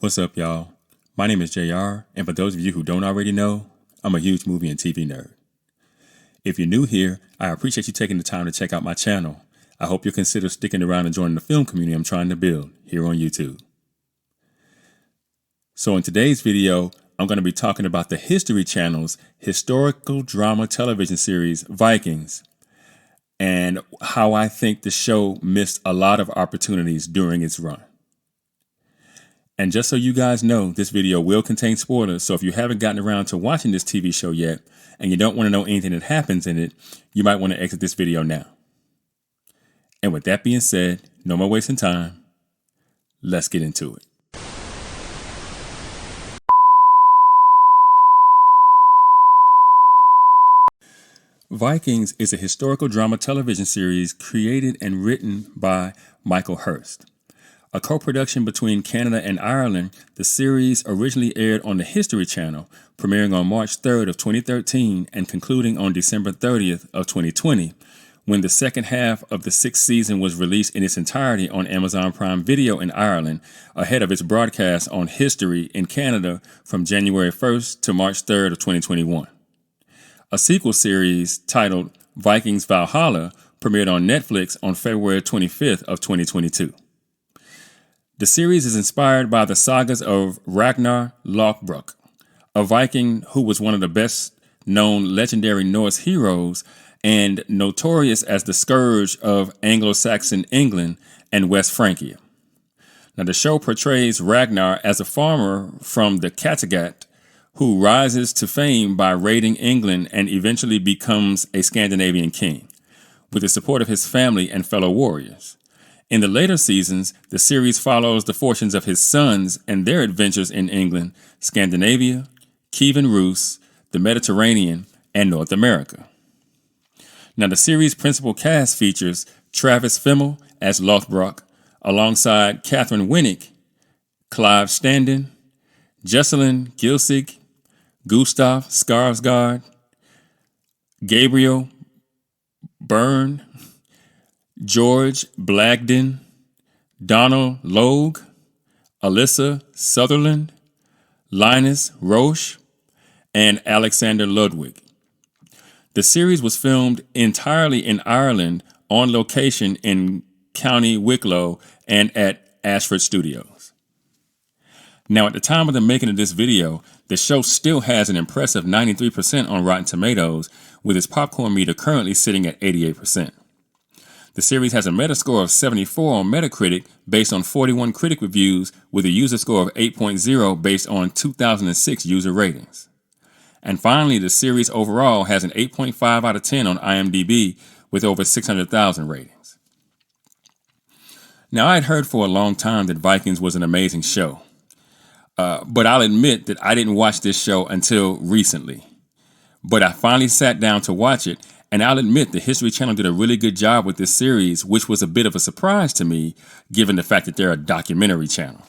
What's up, y'all? My name is JR, and for those of you who don't already know, I'm a huge movie and TV nerd. If you're new here, I appreciate you taking the time to check out my channel. I hope you'll consider sticking around and joining the film community I'm trying to build here on YouTube. So in today's video, I'm going to be talking about the History Channel's historical drama television series, Vikings, and how I think the show missed a lot of opportunities during its run. And just so you guys know, this video will contain spoilers, so if you haven't gotten around to watching this TV show yet, and you don't want to know anything that happens in it, you might want to exit this video now. And with that being said, no more wasting time. Let's get into it. Vikings is a historical drama television series created and written by Michael Hurst. A co-production between Canada and Ireland, the series originally aired on the History Channel, premiering on March 3rd of 2013 and concluding on December 30th of 2020, when the second half of the sixth season was released in its entirety on Amazon Prime Video in Ireland, ahead of its broadcast on History in Canada from January 1st to March 3rd of 2021. A sequel series titled Vikings Valhalla premiered on Netflix on February 25th of 2022. The series is inspired by the sagas of Ragnar Lothbrok, a Viking who was one of the best-known legendary Norse heroes and notorious as the scourge of Anglo-Saxon England and West Francia. Now, the show portrays Ragnar as a farmer from the Kattegat who rises to fame by raiding England and eventually becomes a Scandinavian king, with the support of his family and fellow warriors. In the later seasons, the series follows the fortunes of his sons and their adventures in England, Scandinavia, Kievan Rus, the Mediterranean, and North America. Now, the series' principal cast features Travis Fimmel as Lothbrok, alongside Catherine Winnick, Clive Standen, Jesselyn Gilsig, Gustav Skarsgård, Gabriel Byrne, George Blagden, Donald Logue, Alyssa Sutherland, Linus Roche, and Alexander Ludwig. The series was filmed entirely in Ireland on location in County Wicklow and at Ashford Studios. Now, at the time of the making of this video, the show still has an impressive 93% on Rotten Tomatoes, with its popcorn meter currently sitting at 88%. The series has a Metascore of 74 on Metacritic based on 41 critic reviews, with a user score of 8.0 based on 2006 user ratings. And finally, the series overall has an 8.5 out of 10 on IMDb with over 600,000 ratings. Now, I had heard for a long time that Vikings was an amazing show, but I'll admit that I didn't watch this show until recently. But I finally sat down to watch it, and I'll admit the History Channel did a really good job with this series, which was a bit of a surprise to me, given the fact that they're a documentary channel.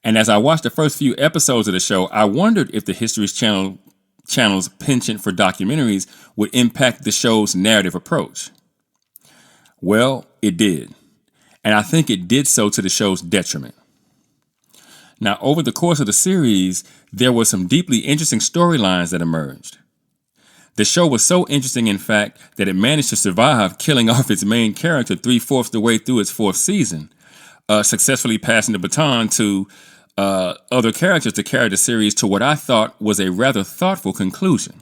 And as I watched the first few episodes of the show, I wondered if the History Channel's penchant for documentaries would impact the show's narrative approach. Well, it did. And I think it did so to the show's detriment. Now, over the course of the series, there were some deeply interesting storylines that emerged. The show was so interesting, in fact, that it managed to survive killing off its main character 3/4 the way through its fourth season, successfully passing the baton to other characters to carry the series to what I thought was a rather thoughtful conclusion.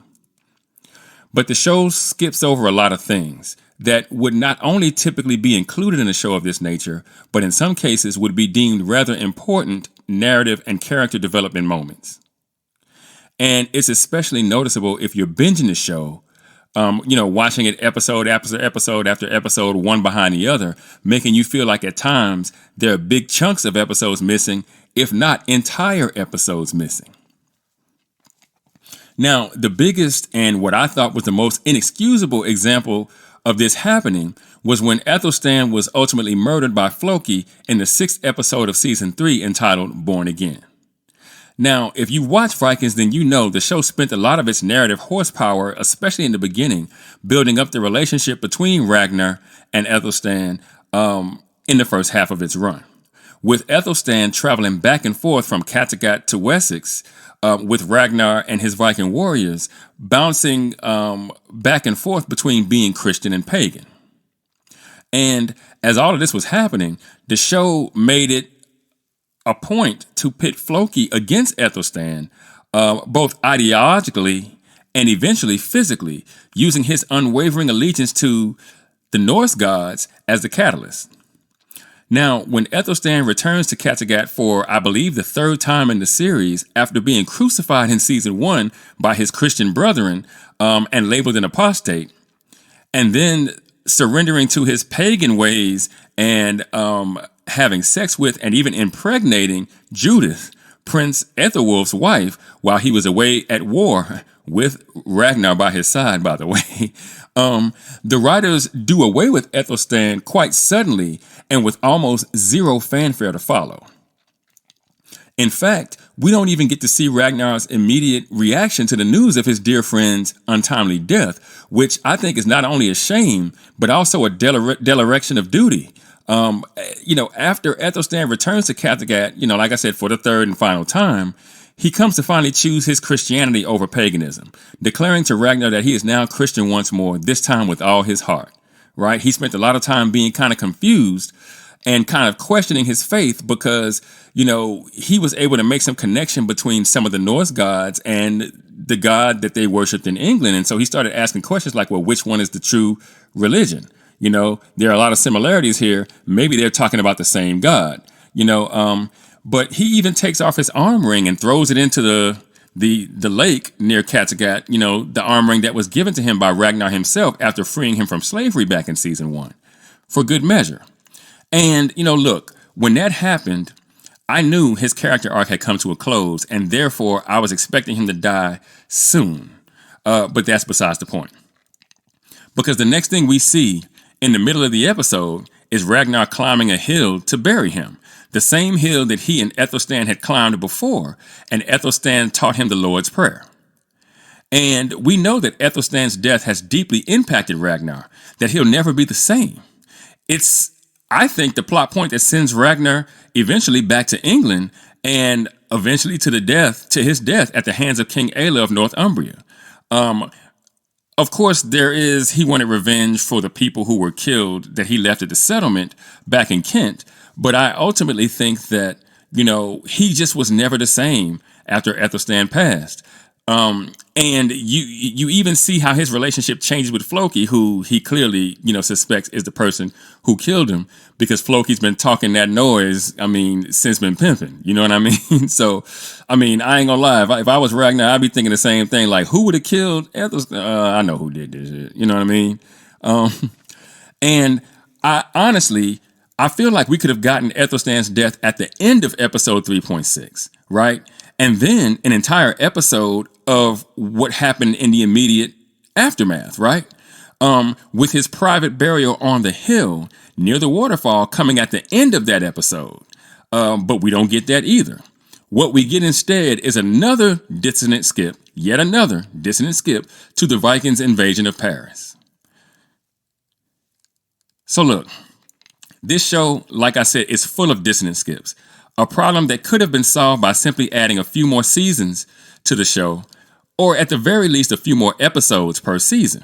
But the show skips over a lot of things that would not only typically be included in a show of this nature, but in some cases would be deemed rather important narrative and character development moments. And it's especially noticeable if you're binging the show, watching it episode after episode, one behind the other, making you feel like at times there are big chunks of episodes missing, if not entire episodes missing. Now, the biggest and what I thought was the most inexcusable example of this happening was when Ethelstan was ultimately murdered by Floki in the 6th episode of season 3 entitled Born Again. Now, if you watch Vikings, then you know the show spent a lot of its narrative horsepower, especially in the beginning, building up the relationship between Ragnar and Ethelstan in the first half of its run, with Ethelstan traveling back and forth from Kattegat to Wessex, with Ragnar and his Viking warriors bouncing back and forth between being Christian and pagan. And as all of this was happening, the show made it a point to pit Floki against Ethelstan, both ideologically and eventually physically, using his unwavering allegiance to the Norse gods as the catalyst. Now, when Ethelstan returns to Kattegat for, I believe, the third time in the series, after being crucified in season 1 by his Christian brethren and labeled an apostate, and then surrendering to his pagan ways and having sex with and even impregnating Judith, Prince Ethelwulf's wife, while he was away at war with Ragnar by his side, by the way, the writers do away with Ethelstan quite suddenly and with almost zero fanfare to follow. In fact, we don't even get to see Ragnar's immediate reaction to the news of his dear friend's untimely death, which I think is not only a shame, but also a dereliction of duty. After Ethelstan returns to Kattegat, like I said, for the third and final time, he comes to finally choose his Christianity over paganism, declaring to Ragnar that he is now Christian once more, this time with all his heart, right? He spent a lot of time being kind of confused and kind of questioning his faith because, he was able to make some connection between some of the Norse gods and the God that they worshipped in England. And so he started asking questions like, well, which one is the true religion? There are a lot of similarities here. Maybe they're talking about the same God, but he even takes off his arm ring and throws it into the lake near Kattegat, the arm ring that was given to him by Ragnar himself after freeing him from slavery back in season 1, for good measure. And, look, when that happened, I knew his character arc had come to a close, and therefore I was expecting him to die soon. But that's besides the point. Because the next thing we see in the middle of the episode is Ragnar climbing a hill to bury him, the same hill that he and Ethelstan had climbed before, and Ethelstan taught him the Lord's Prayer. And we know that Ethelstan's death has deeply impacted Ragnar, that he'll never be the same. It's, I think, the plot point that sends Ragnar eventually back to England and eventually to his death at the hands of King Aelle of Northumbria. Of course, he wanted revenge for the people who were killed that he left at the settlement back in Kent. But I ultimately think that, he just was never the same after Ethelstan passed. And you even see how his relationship changes with Floki, who he clearly, suspects is the person who killed him, because Floki's been talking that noise, since been pimping, you know what I mean? So, I ain't gonna lie, if I was Ragnar, I'd be thinking the same thing, like, who would have killed Ethelstan? I know who did this shit, you know what I mean? And I honestly, I feel like we could have gotten Ethelstan's death at the end of episode 3.6, right? And then an entire episode of what happened in the immediate aftermath, right? With his private burial on the hill near the waterfall coming at the end of that episode. But we don't get that either. What we get instead is yet another dissonant skip to the Vikings' invasion of Paris. So look, this show, like I said, is full of dissonant skips. A problem that could have been solved by simply adding a few more seasons to the show, or at the very least a few more episodes per season.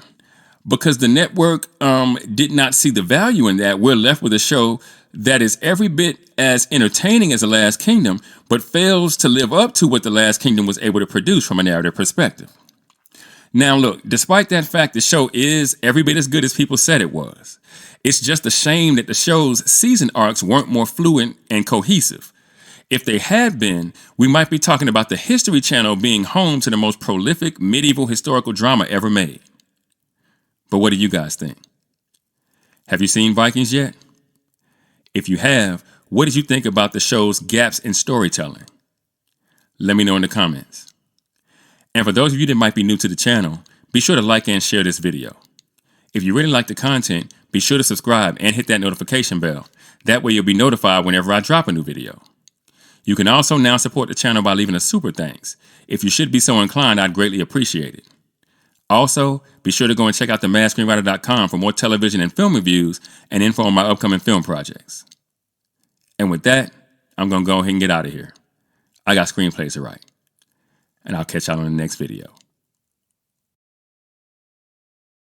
Because the network did not see the value in that, we're left with a show that is every bit as entertaining as The Last Kingdom, but fails to live up to what The Last Kingdom was able to produce from a narrative perspective. Now look, despite that fact, the show is every bit as good as people said it was. It's just a shame that the show's season arcs weren't more fluent and cohesive. If they had been, we might be talking about the History Channel being home to the most prolific medieval historical drama ever made. But what do you guys think? Have you seen Vikings yet? If you have, what did you think about the show's gaps in storytelling? Let me know in the comments. And for those of you that might be new to the channel, be sure to like and share this video. If you really like the content, be sure to subscribe and hit that notification bell. That way you'll be notified whenever I drop a new video. You can also now support the channel by leaving a super thanks. If you should be so inclined, I'd greatly appreciate it. Also, be sure to go and check out themadScreenwriter.com for more television and film reviews and info on my upcoming film projects. And with that, I'm going to go ahead and get out of here. I got screenplays to write. And I'll catch y'all on the next video.